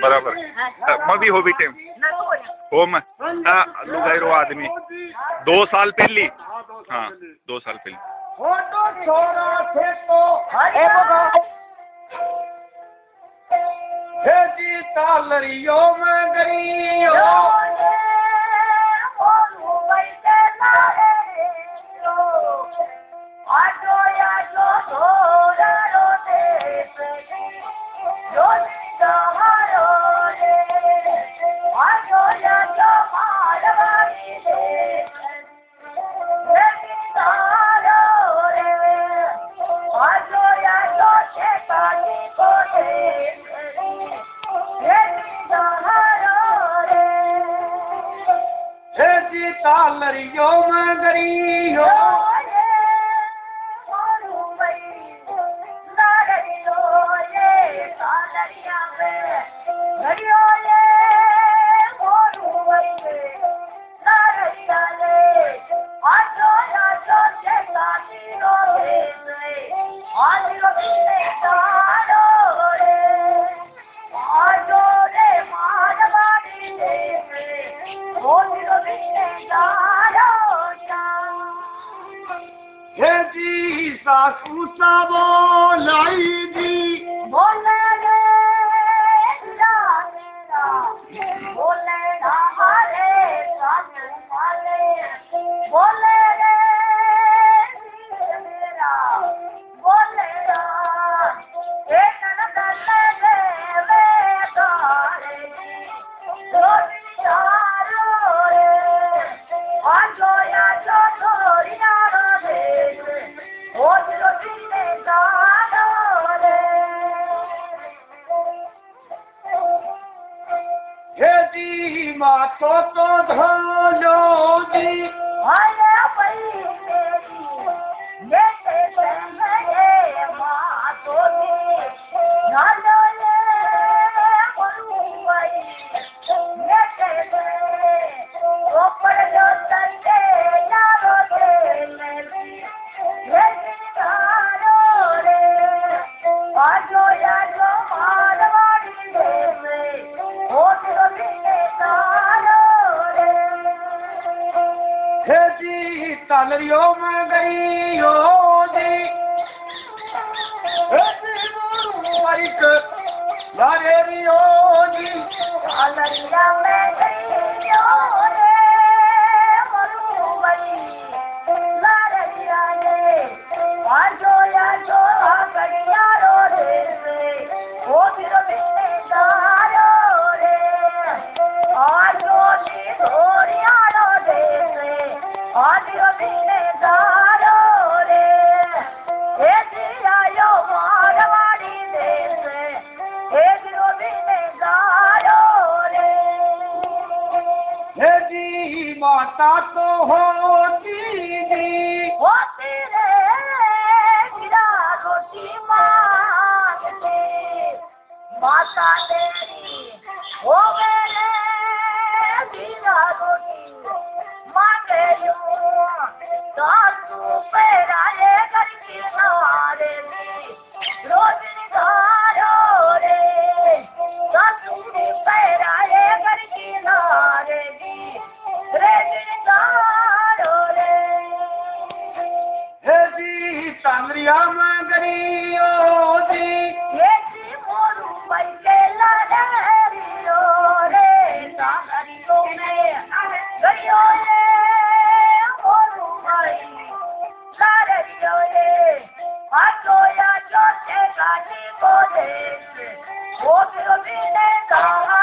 बराबर मैं भी हो भी टेम हो मैं लुगाई आदमी 2 साल पहली हाँ 2 साल पहले जी तालरियो में गरियो तालरियो में गरियो जी सासू साबो लाई जी बोले रे बोले हमारे वाले बोले रे मेरा बोले एक नगले रे तारे दो चारो रे आजो या जो थोड़िया जी मातो तो धोलो जी आया पई मेरी ये मेरे मातो जी नालो ये कोई ये तेरे ऊपर जो तंदे यारो दे मेरी ये तारो रे आजो या जो मारवाड़ी दे ओ जी तालरियो में गरियो जी लारियो जी तालरिया में गरियो रे मरुवई लारिया रे आजो या जो गरिया रो रे ओ दिलो बिने तारो रे आजो नी धोरिया रो रे आदियो बिने तारो रे हे दियायो मारवाड़ी दे हे दियो बिने तारो रे हे जी माता तो होती रे गिरा रोटी मांगते माता तेरी हो गए गिरा रोटी मांगे सासू पैराए करके नारे रोज निधारो रे सासू पैराए करके नारे निधारो रे हे जी तांद्रिया में गरियो जी ये जी मोरू पैके लहरियो रे तांद्रियो में गरियो आजो या जो से गाली बोले वो भी ने कहा